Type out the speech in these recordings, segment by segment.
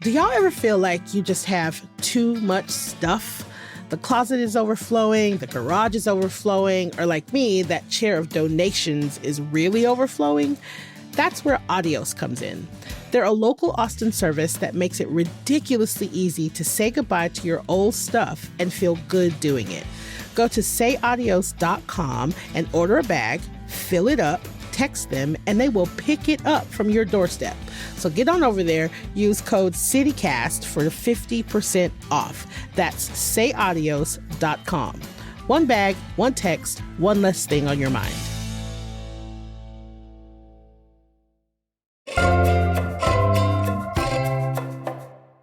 Do y'all ever feel like you just have too much stuff? The closet is overflowing, the garage is overflowing, or like me, that chair of donations is really overflowing? That's where Adios comes in. They're a local Austin service that makes it ridiculously easy to say goodbye to your old stuff and feel good doing it. Go to sayadios.com and order a bag, fill it up, text them, and they will pick it up from your doorstep. So get on over there, use code CITYCAST for 50% off. That's sayadios.com. One bag, one text, one less thing on your mind.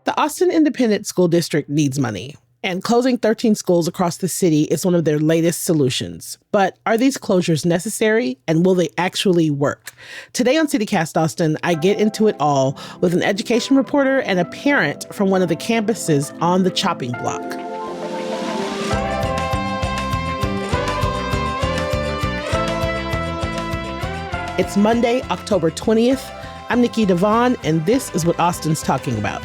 The Austin Independent School District needs money, and closing 13 schools across the city is one of their latest solutions. But are these closures necessary, and will they actually work? Today on CityCast Austin, I get into it all with an education reporter and a parent from one of the campuses on the chopping block. It's Monday, October 20th. I'm Nikki Devon, and this is what Austin's talking about.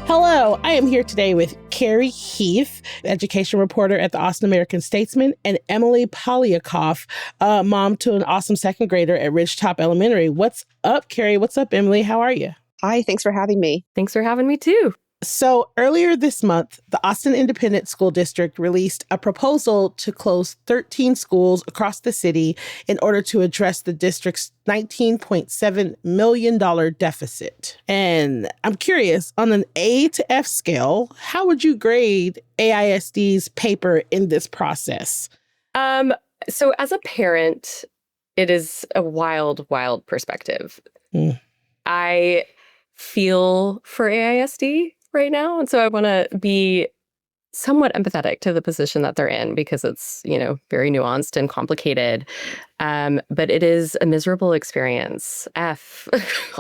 Hello, I am here today with Carrie Heath, education reporter at the Austin American-Statesman, and Emily Polyakoff, mom to an awesome second grader at Ridgetop Elementary. What's up, Carrie? What's up, Emily? How are you? Hi, thanks for having me. Thanks for having me too. So earlier this month, the Austin Independent School District released a proposal to close 13 schools across the city in order to address the district's $19.7 million deficit. And I'm curious, on an A to F scale, how would you grade AISD's paper in this process? So as a parent, it is a wild, wild perspective. I feel for AISD right now. And so I want to be somewhat empathetic to the position that they're in because it's, very nuanced and complicated. But it is a miserable experience, F,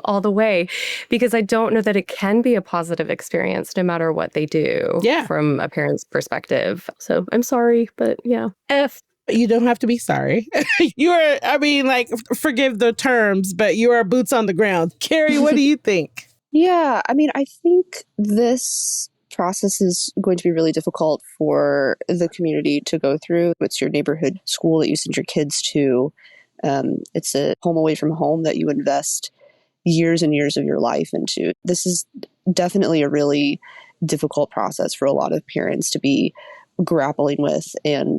all the way, because I don't know that it can be a positive experience no matter what they do from a parent's perspective. So I'm sorry, but F. You don't have to be sorry. Forgive the terms, but you are boots on the ground. Carrie, what do you think? Yeah, I think this process is going to be really difficult for the community to go through. It's your neighborhood school that you send your kids to. It's a home away from home that you invest years and years of your life into. This is definitely a really difficult process for a lot of parents to be grappling with and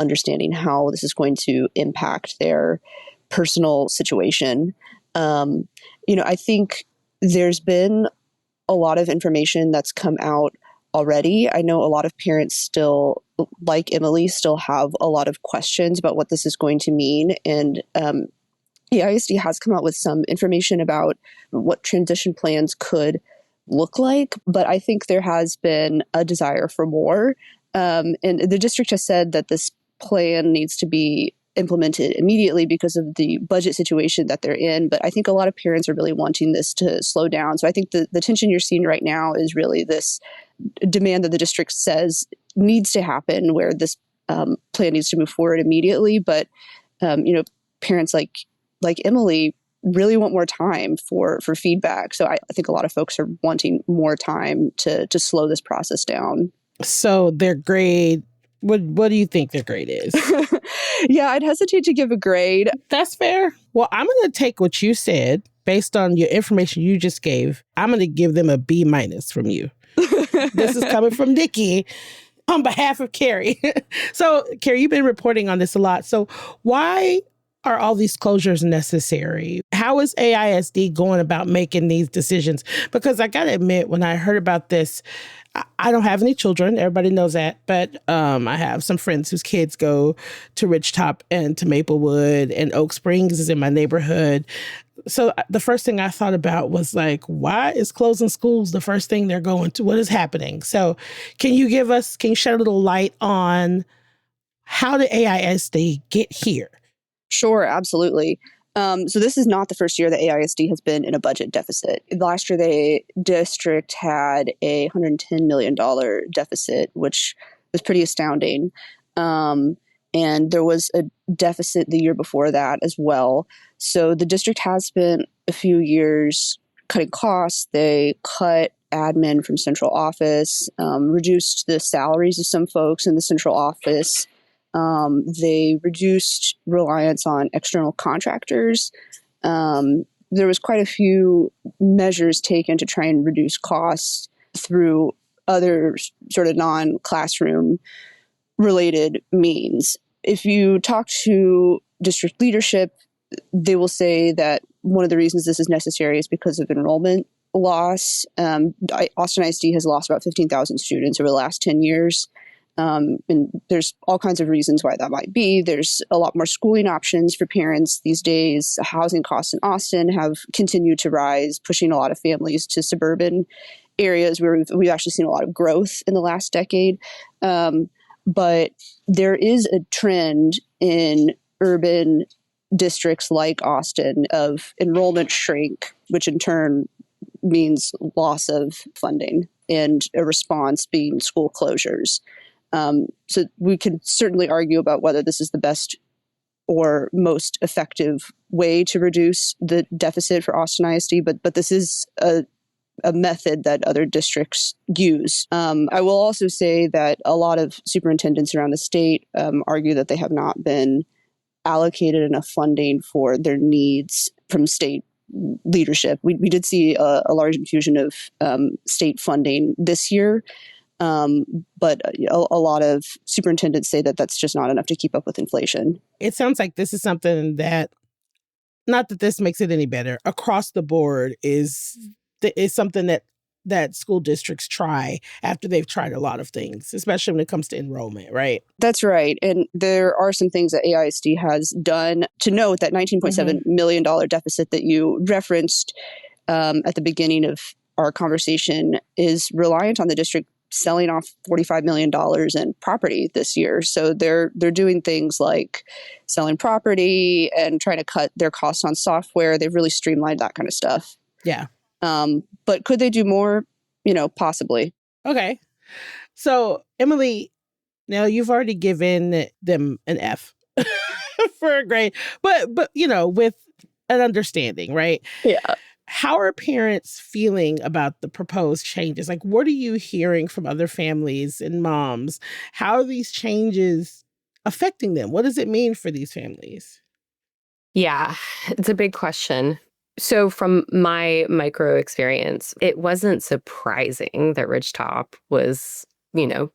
understanding how this is going to impact their personal situation. I think there's been a lot of information that's come out already. I know a lot of parents still, like Emily, still have a lot of questions about what this is going to mean. And AISD has come out with some information about what transition plans could look like, but I think there has been a desire for more. And the district has said that this plan needs to be implemented immediately because of the budget situation that they're in. But I think a lot of parents are really wanting this to slow down. So I think the tension you're seeing right now is really this demand that the district says needs to happen, where this plan needs to move forward immediately. But, parents like Emily really want more time for feedback. So I think a lot of folks are wanting more time to slow this process down. So their grade, what do you think their grade is? Yeah, I'd hesitate to give a grade. That's fair. Well, I'm going to take what you said based on your information you just gave. I'm going to give them a B- from you. This is coming from Nikki on behalf of Carrie. So, Carrie, you've been reporting on this a lot. So why are all these closures necessary? How is AISD going about making these decisions? Because I got to admit, when I heard about this, I don't have any children. Everybody knows that. But I have some friends whose kids go to Ridgetop and to Maplewood, and Oak Springs is in my neighborhood. So the first thing I thought about was why is closing schools the first thing they're going to? What is happening? So can you shed a little light on how did AISD get here? Sure, absolutely. So this is not the first year that AISD has been in a budget deficit. Last year, the district had $110 million deficit, which was pretty astounding. And there was a deficit the year before that as well. So the district has spent a few years cutting costs. They cut admin from central office, reduced the salaries of some folks in the central office. They reduced reliance on external contractors. There was quite a few measures taken to try and reduce costs through other sort of non-classroom related means. If you talk to district leadership, they will say that one of the reasons this is necessary is because of enrollment loss. Austin ISD has lost about 15,000 students over the last 10 years. And there's all kinds of reasons why that might be. There's a lot more schooling options for parents these days. Housing costs in Austin have continued to rise, pushing a lot of families to suburban areas where we've actually seen a lot of growth in the last decade. But there is a trend in urban districts like Austin of enrollment shrink, which in turn means loss of funding, and a response being school closures. So we can certainly argue about whether this is the best or most effective way to reduce the deficit for Austin ISD, but this is a method that other districts use. I will also say that a lot of superintendents around the state argue that they have not been allocated enough funding for their needs from state leadership. We did see a large infusion of state funding this year, but a lot of superintendents say that that's just not enough to keep up with inflation. It sounds like this is something that, not that this makes it any better, across the board is something that school districts try after they've tried a lot of things, especially when it comes to enrollment, right? That's right. And there are some things that AISD has done. To note that $19.7 million deficit that you referenced at the beginning of our conversation is reliant on the district selling off $45 million in property this year. So they're doing things like selling property and trying to cut their costs on software. They've really streamlined that kind of stuff. Yeah. But could they do more? Possibly. Okay. So, Emily, now you've already given them an F for a grade, but with an understanding, right? Yeah. How are parents feeling about the proposed changes? Like, what are you hearing from other families and moms? How are these changes affecting them? What does it mean for these families? Yeah, it's a big question. So from my micro experience, it wasn't surprising that Ridgetop was,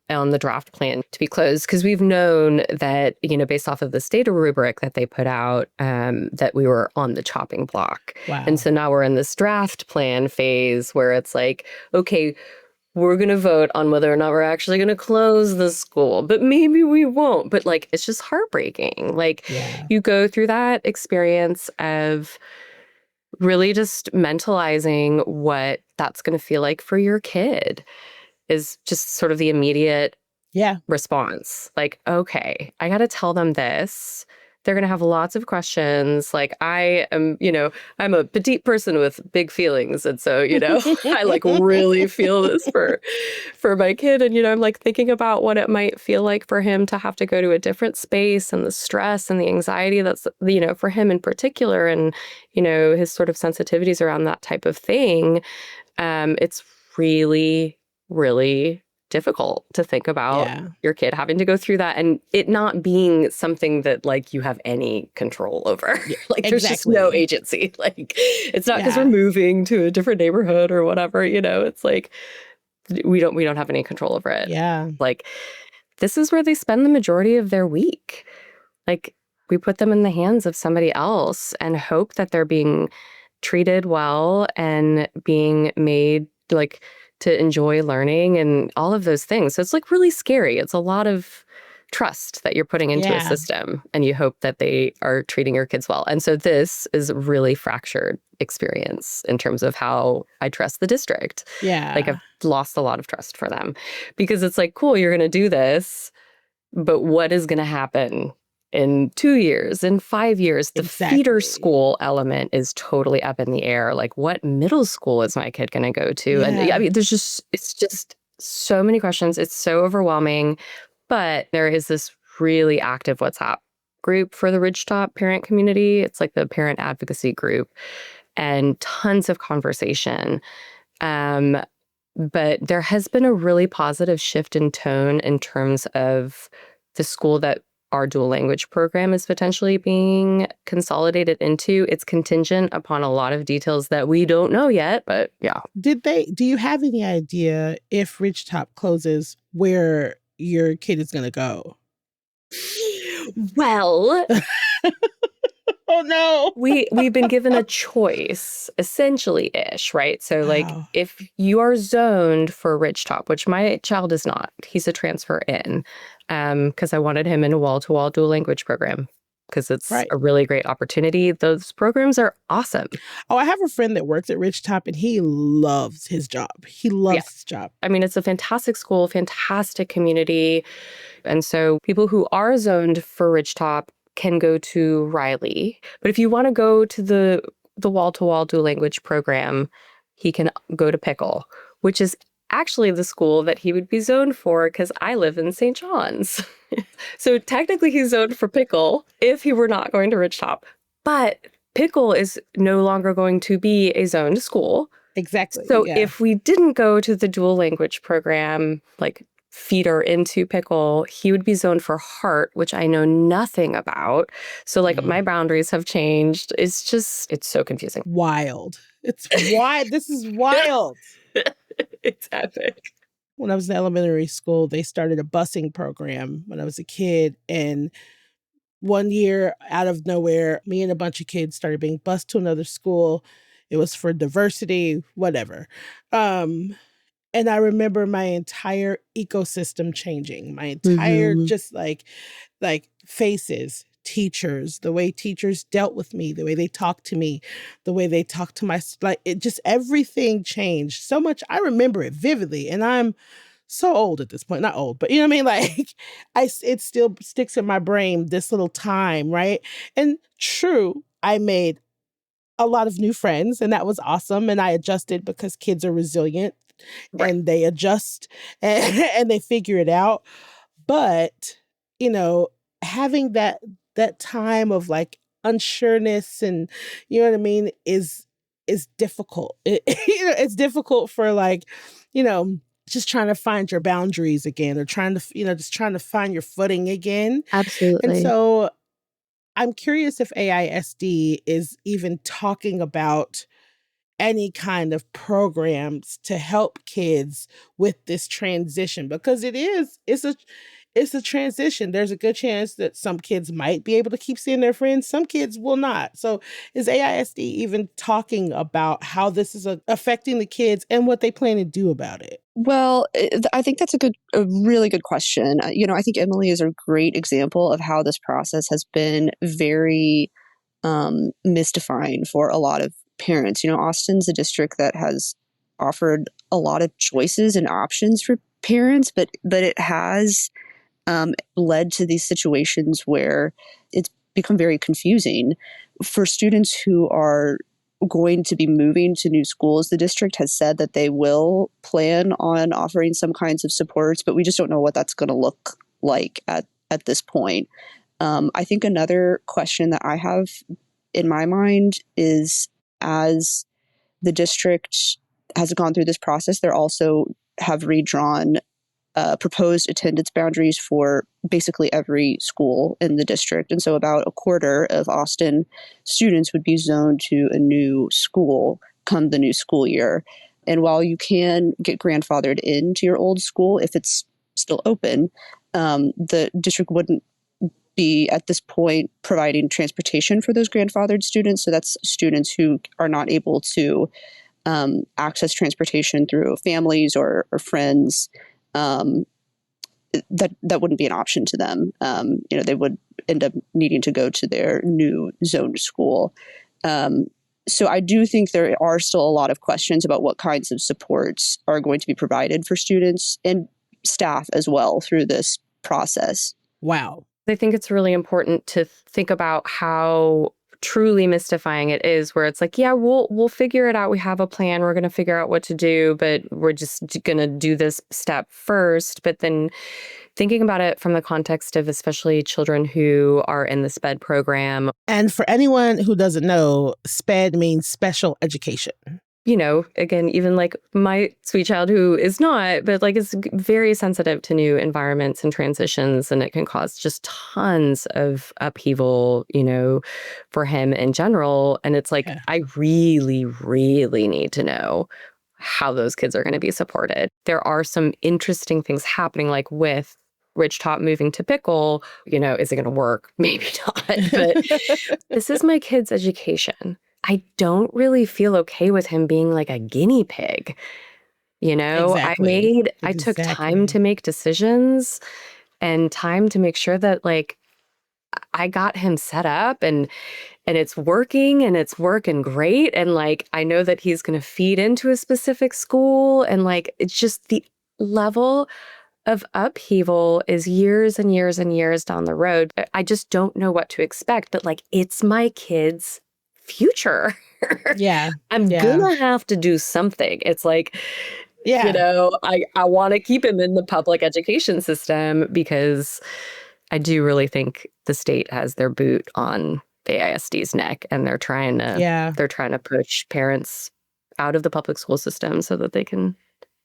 on the draft plan to be closed, because we've known that, based off of this data rubric that they put out, that we were on the chopping block. Wow. And so now we're in this draft plan phase where it's like, okay, we're going to vote on whether or not we're actually going to close the school, but maybe we won't. But it's just heartbreaking. You go through that experience of really just mentalizing what that's going to feel like for your kid is just sort of the immediate response. Okay, I got to tell them this. They're going to have lots of questions. I am, I'm a petite person with big feelings. And so, I really feel this for my kid. And, I'm thinking about what it might feel like for him to have to go to a different space, and the stress and the anxiety that's, for him in particular, and, his sort of sensitivities around that type of thing. It's really, really difficult to think about your kid having to go through that and it not being something that you have any control over. There's just no agency. It's not because we're moving to a different neighborhood or whatever, it's we don't have any control over it. Yeah. This is where they spend the majority of their week. We put them in the hands of somebody else and hope that they're being treated well and being made to enjoy learning and all of those things. So it's really scary. It's a lot of trust that you're putting into a system, and you hope that they are treating your kids well. And so this is a really fractured experience in terms of how I trust the district. Yeah. I've lost a lot of trust for them, because it's cool, you're going to do this, but what is going to happen in 2 years, in 5 years? The feeder school element is totally up in the air. What middle school is my kid going to go to? Yeah. And it's just so many questions. It's so overwhelming. But there is this really active WhatsApp group for the Ridgetop parent community. It's like the parent advocacy group, and tons of conversation. But there has been a really positive shift in tone in terms of the school that our dual language program is potentially being consolidated into. It's contingent upon a lot of details that we don't know yet, but yeah. Do you have any idea if Ridgetop closes where your kid is going to go? Well, oh no. We've been given a choice, essentially-ish, right? So like if you are zoned for Ridgetop, which my child is not, he's a transfer in, because I wanted him in a wall-to-wall dual language program because it's a really great opportunity. Those programs are awesome. Oh, I have a friend that works at Ridgetop and he loves his job. He loves his job. I mean, it's a fantastic school, fantastic community. And so people who are zoned for Ridgetop can go to Riley. But if you want to go to the wall-to-wall dual language program, he can go to Pickle, which is actually the school that he would be zoned for because I live in St. John's. So technically he's zoned for Pickle if he were not going to Ridgetop. But Pickle is no longer going to be a zoned school. Exactly. So if we didn't go to the dual language program, like feeder into Pickle, he would be zoned for Heart, which I know nothing about. So like my boundaries have changed. It's so confusing. Wild. It's wild. This is wild. It's epic. When I was in elementary school, they started a busing program when I was a kid. And one year, out of nowhere, me and a bunch of kids started being bused to another school. It was for diversity, whatever. And I remember my entire ecosystem changing, my entire just like faces, teachers, the way teachers dealt with me, the way they talked to me, the way they talked to it just everything changed so much. I remember it vividly, and I'm so old at this point, not old, but you know what I mean? Like it still sticks in my brain, this little time, right? And true, I made a lot of new friends and that was awesome. And I adjusted because kids are resilient. And they adjust and they figure it out. But, you know, having that time of like unsureness and, you know what I mean, is difficult. It's difficult for like, just trying to find your boundaries again or trying to, just trying to find your footing again. Absolutely. And so I'm curious if AISD is even talking about any kind of programs to help kids with this transition, because it's a transition. There's a good chance that some kids might be able to keep seeing their friends. Some kids will not. So is AISD even talking about how this is affecting the kids and what they plan to do about it? Well, I think that's a really good question. I think Emily is a great example of how this process has been very mystifying for a lot of parents. Austin's a district that has offered a lot of choices and options for parents, but it has led to these situations where it's become very confusing for students who are going to be moving to new schools. The district has said that they will plan on offering some kinds of supports, but we just don't know what that's going to look like at this point. I think another question that I have in my mind is, as the district has gone through this process, they also have redrawn proposed attendance boundaries for basically every school in the district. And so about a quarter of Austin students would be zoned to a new school come the new school year. And while you can get grandfathered into your old school if it's still open, the district wouldn't be at this point providing transportation for those grandfathered students. So that's students who are not able to access transportation through families or friends. That wouldn't be an option to them. They would end up needing to go to their new zoned school. So I do think there are still a lot of questions about what kinds of supports are going to be provided for students and staff as well through this process. Wow. I think it's really important to think about how truly mystifying it is, where it's like, yeah, we'll figure it out. We have a plan. We're going to figure out what to do, but we're just going to do this step first. But then thinking about it from the context of especially children who are in the SPED program. And for anyone who doesn't know, SPED means special education. You know, again, even like my sweet child who is not, but like is very sensitive to new environments and transitions, and it can cause just tons of upheaval, you know, for him in general. And it's like, I really, really need to know how those kids are going to be supported. There are some interesting things happening, like with Rich Top moving to Pickle, you know, is it going to work? Maybe not, but this is my kid's education. I don't really feel okay with him being like a guinea pig. You know, Exactly. I took time to make decisions and time to make sure that like I got him set up and it's working and it's working great. And like, I know that he's going to feed into a specific school, and like, it's just the level of upheaval is years and years and years down the road. I just don't know what to expect, but like, it's my kid's future. Yeah. I'm gonna have to do something. It's like, you know, I want to keep him in the public education system because I do really think the state has their boot on the AISD's neck, and they're trying to push parents out of the public school system so that they can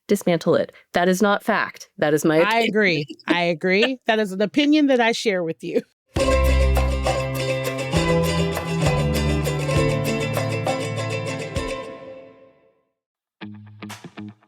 dismantle it. That is not fact. That is my opinion. I agree. That is an opinion that I share with you.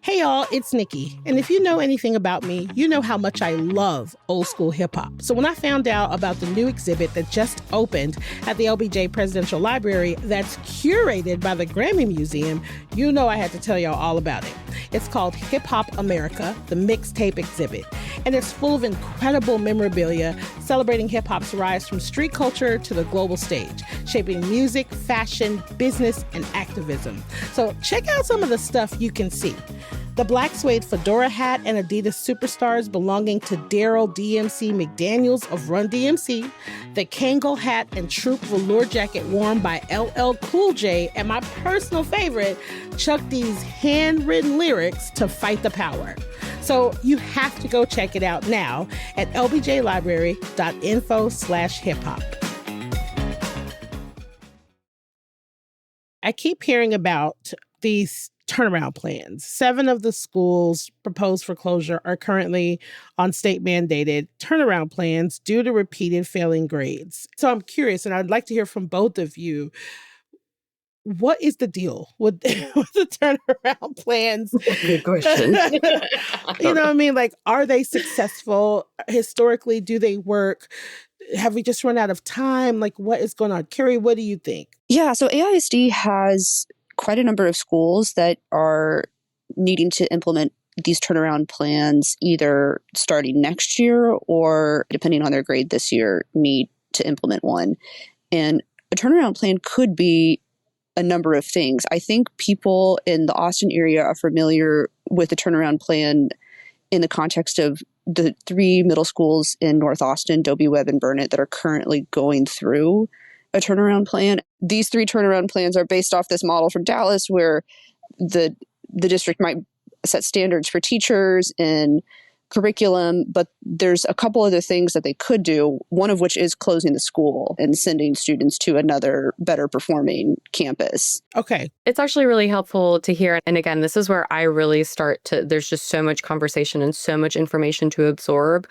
Hey y'all, it's Nikki. And if you know anything about me, you know how much I love old school hip hop. So when I found out about the new exhibit that just opened at the LBJ Presidential Library that's curated by the Grammy Museum, you know I had to tell y'all all about it. It's called Hip Hop America, the Mixtape Exhibit. And it's full of incredible memorabilia celebrating hip hop's rise from street culture to the global stage, shaping music, fashion, business, and activism. So check out some of the stuff you can see. The black suede fedora hat and Adidas superstars belonging to Daryl DMC McDaniels of Run DMC, the Kangol hat and Troop velour jacket worn by LL Cool J, and my personal favorite, Chuck D's handwritten lyrics to Fight the Power. So you have to go check it out now at lbjlibrary.info/hiphop. I keep hearing about these turnaround plans. 7 of the schools proposed for closure are currently on state-mandated turnaround plans due to repeated failing grades. So I'm curious, and I'd like to hear from both of you. What is the deal with the turnaround plans? Good question. You know what I mean? Like, are they successful? Historically, do they work? Have we just run out of time? Like, what is going on? Carrie, what do you think? Yeah, so AISD has quite a number of schools that are needing to implement these turnaround plans either starting next year or, depending on their grade this year, need to implement one. And a turnaround plan could be a number of things. I think people in the Austin area are familiar with the turnaround plan in the context of the 3 middle schools in North Austin, Dobie, Webb, and Burnett, that are currently going through a turnaround plan. These 3 turnaround plans are based off this model from Dallas, where the district might set standards for teachers and curriculum, but there's a couple other things that they could do, one of which is closing the school and sending students to another better performing campus. Okay. It's actually really helpful to hear. And again, this is where I really there's just so much conversation and so much information to absorb.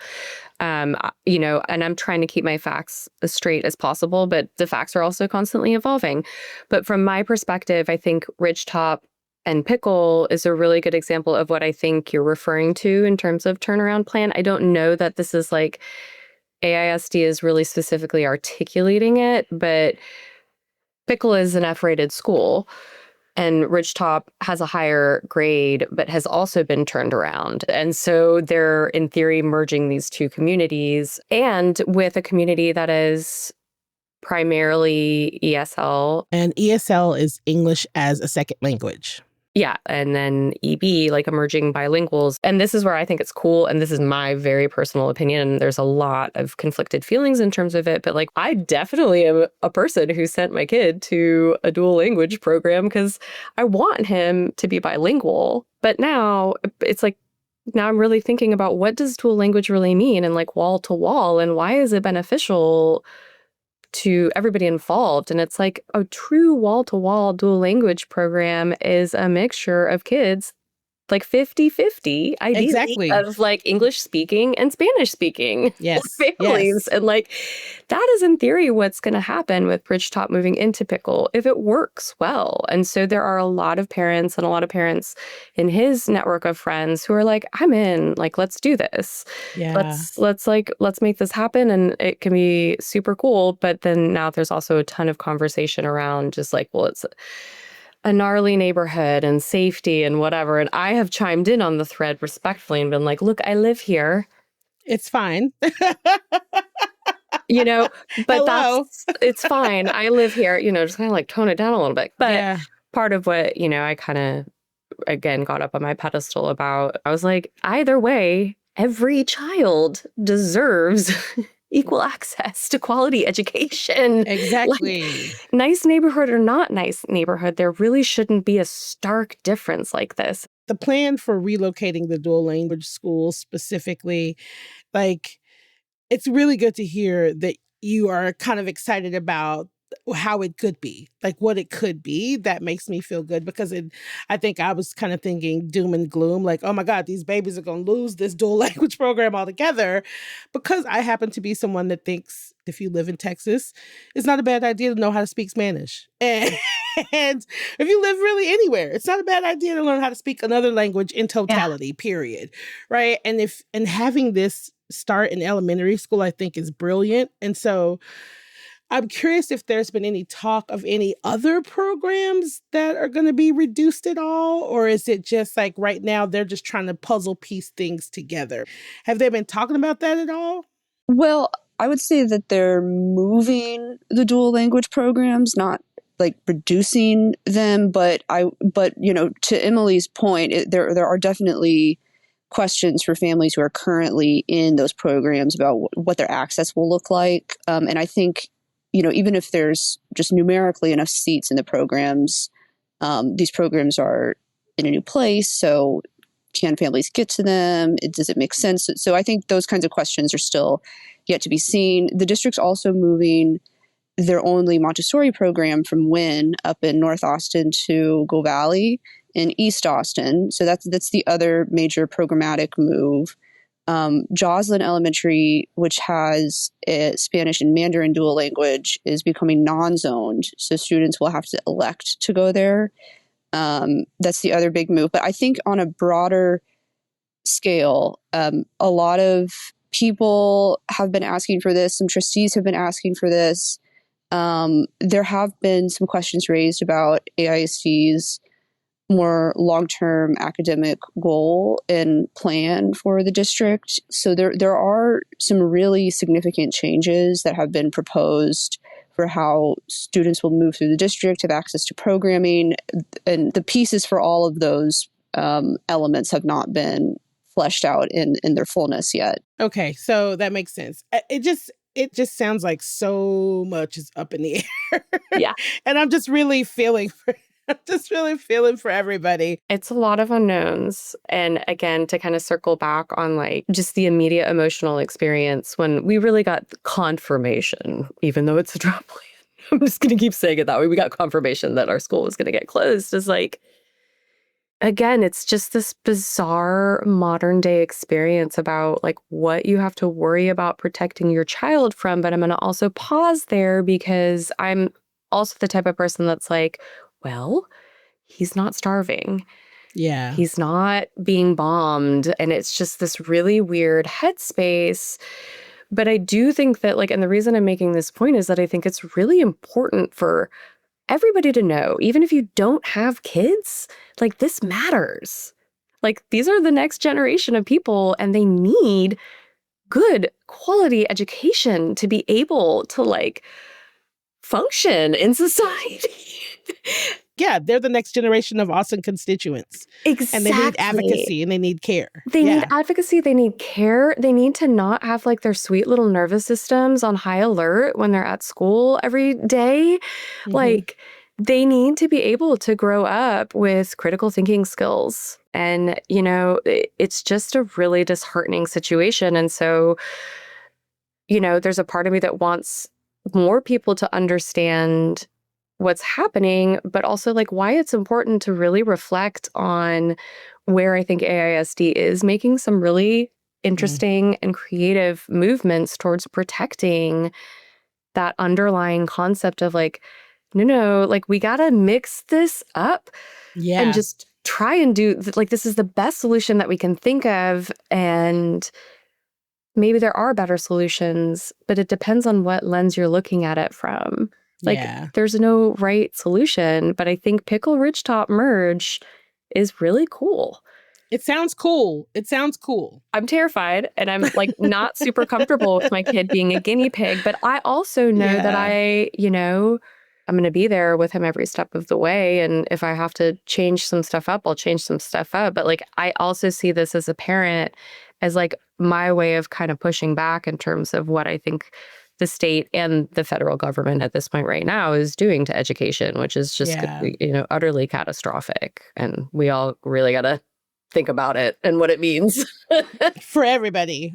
You know, and I'm trying to keep my facts as straight as possible, but the facts are also constantly evolving. But from my perspective, I think Ridgetop and Pickle is a really good example of what I think you're referring to in terms of turnaround plan. I don't know that this is like AISD is really specifically articulating it, but Pickle is an F-rated school, and Ridgetop has a higher grade, but has also been turned around. And so they're, in theory, merging these 2 communities, and with a community that is primarily ESL. And ESL is English as a second language. Yeah. And then EB, like emerging bilinguals. And this is where I think it's cool. And this is my very personal opinion. And there's a lot of conflicted feelings in terms of it. But like, I definitely am a person who sent my kid to a dual language program because I want him to be bilingual. But now it's like, now I'm really thinking about what does dual language really mean and like wall to wall and why is it beneficial to everybody involved. And it's like a true wall-to-wall dual language program is a mixture of kids, like 50-50, ideally, Exactly. of like English speaking and Spanish speaking Yes. families. Yes. And like that is in theory what's going to happen with Bridgetop moving into Pickle if it works well. And so there are a lot of parents and a lot of parents in his network of friends who are like, I'm in, like, let's do this. Yeah. Let's make this happen. And it can be super cool. But then now there's also a ton of conversation around just like, well, it's a gnarly neighborhood and safety and whatever. And I have chimed in on the thread respectfully and been like, look, I live here. It's fine. You know, but Hello. it's fine. I live here, you know, just kind of like tone it down a little bit. But Yeah. part of what, you know, I kind of, again, got up on my pedestal about, I was like, either way, every child deserves equal access to quality education. Exactly. Like, nice neighborhood or not nice neighborhood, there really shouldn't be a stark difference like this. The plan for relocating the dual language schools specifically, like, it's really good to hear that you are kind of excited about how it could be, like what it could be. That makes me feel good because I think I was kind of thinking doom and gloom, like, oh my God, these babies are going to lose this dual language program altogether. Because I happen to be someone that thinks if you live in Texas, it's not a bad idea to know how to speak Spanish. And if you live really anywhere, it's not a bad idea to learn how to speak another language in totality, period. Right. And having this start in elementary school, I think is brilliant. And so I'm curious if there's been any talk of any other programs that are going to be reduced at all, or is it just like right now they're just trying to puzzle piece things together? Have they been talking about that at all? Well, I would say that they're moving the dual language programs, not like reducing them. But you know, to Emily's point, there are definitely questions for families who are currently in those programs about what their access will look like. And I think, you know, even if there's just numerically enough seats in the programs, these programs are in a new place. So can families get to them? Does it make sense? So I think those kinds of questions are still yet to be seen. The district's also moving their only Montessori program from Wynn up in North Austin to Go Valley in East Austin. So that's the other major programmatic move. Joslyn Elementary, which has a Spanish and Mandarin dual language, is becoming non-zoned. So students will have to elect to go there. That's the other big move. But I think on a broader scale, a lot of people have been asking for this. Some trustees have been asking for this. There have been some questions raised about AISD's more long-term academic goal and plan for the district. So there are some really significant changes that have been proposed for how students will move through the district, have access to programming, and the pieces for all of those elements have not been fleshed out in their fullness yet. Okay, so that makes sense. It just sounds like so much is up in the air. Yeah. And I'm just really feeling for everybody. It's a lot of unknowns. And again, to kind of circle back on like just the immediate emotional experience when we really got confirmation, even though it's a drop plan. I'm just going to keep saying it that way. We got confirmation that our school was going to get closed. Is like, again, it's just this bizarre modern day experience about like what you have to worry about protecting your child from. But I'm going to also pause there because I'm also the type of person that's like, well, he's not starving. Yeah. He's not being bombed. And it's just this really weird headspace. But I do think that like, and the reason I'm making this point is that I think it's really important for everybody to know, even if you don't have kids, like this matters. Like these are the next generation of people and they need good quality education to be able to like function in society. they're the next generation of Austin constituents. Exactly. And they need advocacy and they need care. They need advocacy. They need care. They need to not have like their sweet little nervous systems on high alert when they're at school every day. Mm-hmm. Like, they need to be able to grow up with critical thinking skills. And, you know, it's just a really disheartening situation. And so, you know, there's a part of me that wants more people to understand what's happening, but also like why it's important to really reflect on where I think AISD is making some really interesting and creative movements towards protecting that underlying concept of like, no, like we got to mix this up and just try and do like, this is the best solution that we can think of. And maybe there are better solutions, but it depends on what lens you're looking at it from. Like, there's no right solution, but I think Pickle Ridgetop merge is really cool. It sounds cool. I'm terrified, and I'm like not super comfortable with my kid being a guinea pig, but I also know that I'm going to be there with him every step of the way. And if I have to change some stuff up, I'll change some stuff up. But like, I also see this as a parent as like my way of kind of pushing back in terms of what I think the state and the federal government at this point right now is doing to education, which is just, utterly catastrophic. And we all really got to think about it and what it means for everybody.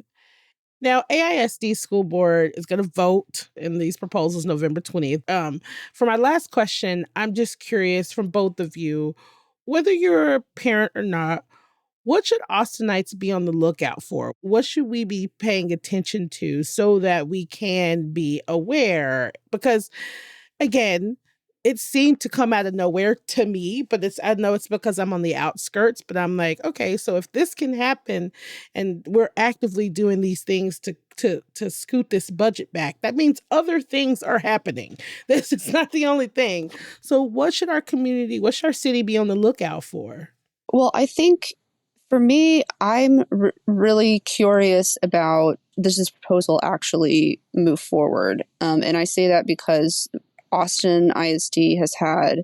Now, AISD School Board is going to vote in these proposals November 20th. For my last question, I'm just curious from both of you, whether you're a parent or not, what should Austinites be on the lookout for? What should we be paying attention to so that we can be aware? Because, again, it seemed to come out of nowhere to me, but I know it's because I'm on the outskirts, but I'm like, okay, so if this can happen and we're actively doing these things to scoot this budget back, that means other things are happening. This is not the only thing. So what should our city be on the lookout for? Well, I think for me, I'm really curious about does this proposal actually move forward? And I say that because Austin ISD has had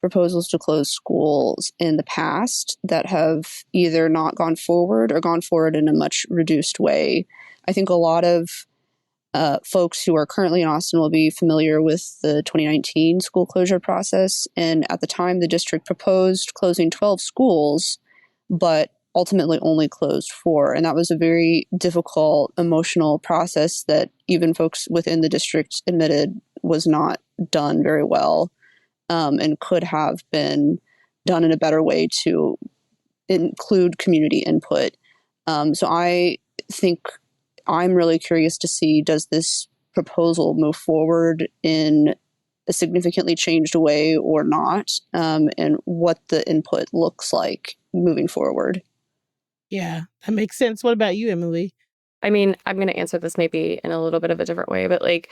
proposals to close schools in the past that have either not gone forward or gone forward in a much reduced way. I think a lot of folks who are currently in Austin will be familiar with the 2019 school closure process. And at the time, the district proposed closing 12 schools, but ultimately only closed 4. And that was a very difficult, emotional process that even folks within the district admitted was not done very well, and could have been done in a better way to include community input. So I think I'm really curious to see, does this proposal move forward in a significantly changed way or not, and what the input looks like moving forward. Yeah, that makes sense. What about you, Emily? I mean, I'm going to answer this maybe in a little bit of a different way, but like,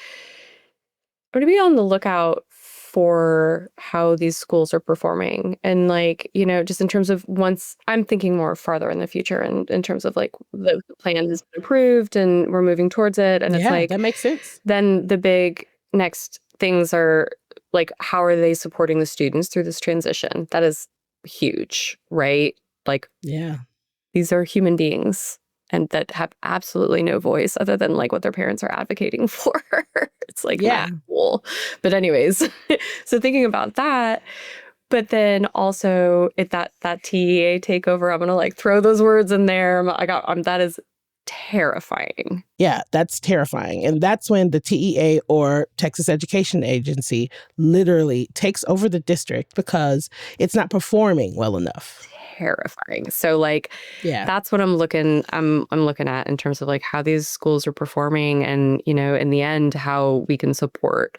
I'm going to be on the lookout for how these schools are performing. And like, just in terms of once I'm thinking more farther in the future and in terms of like the plan has been approved and we're moving towards it. And it's like, that makes sense. Then the big next things are like, how are they supporting the students through this transition? That is huge, right? Like, these are human beings and that have absolutely no voice other than like what their parents are advocating for. It's like, cool. But anyways, so thinking about that, but then also that TEA takeover, I'm going to like throw those words in there. That is terrifying. Yeah, that's terrifying. And that's when the TEA or Texas Education Agency literally takes over the district because it's not performing well enough. Terrifying. So like, that's what I'm looking at in terms of like how these schools are performing and, in the end, how we can support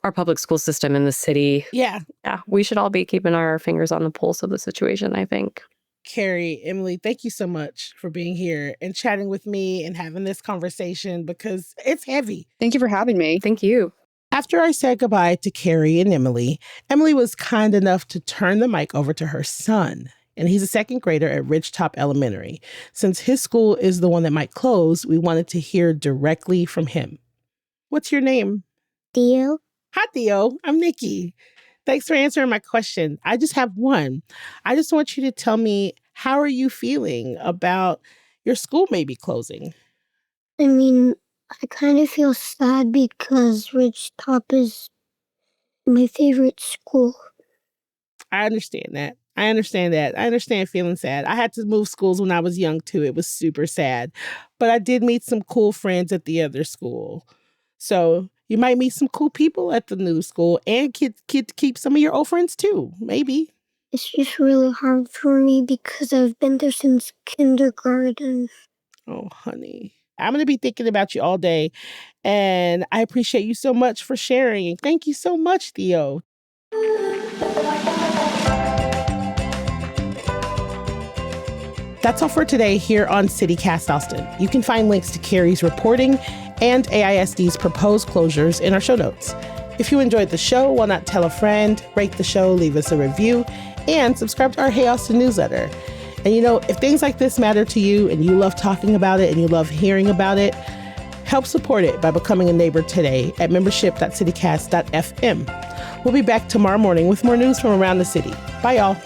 our public school system in the city. Yeah. We should all be keeping our fingers on the pulse of the situation, I think. Carrie, Emily, thank you so much for being here and chatting with me and having this conversation because it's heavy. Thank you for having me. Thank you. After I said goodbye to Carrie and Emily, Emily was kind enough to turn the mic over to her son. And he's a second grader at Ridgetop Elementary. Since his school is the one that might close, we wanted to hear directly from him. What's your name? Theo. Hi, Theo. I'm Nikki. Thanks for answering my question. I just have one. I just want you to tell me, how are you feeling about your school maybe closing? I mean, I kind of feel sad because Ridgetop is my favorite school. I understand that. I understand feeling sad. I had to move schools when I was young too. It was super sad. But I did meet some cool friends at the other school. So you might meet some cool people at the new school and keep some of your old friends too, maybe. It's just really hard for me because I've been there since kindergarten. Oh, honey. I'm going to be thinking about you all day. And I appreciate you so much for sharing. Thank you so much, Theo. That's all for today here on CityCast Austin. You can find links to Carrie's reporting and AISD's proposed closures in our show notes. If you enjoyed the show, why not tell a friend, rate the show, leave us a review, and subscribe to our Hey Austin newsletter. And if things like this matter to you and you love talking about it and you love hearing about it, help support it by becoming a neighbor today at membership.citycast.fm. We'll be back tomorrow morning with more news from around the city. Bye, y'all.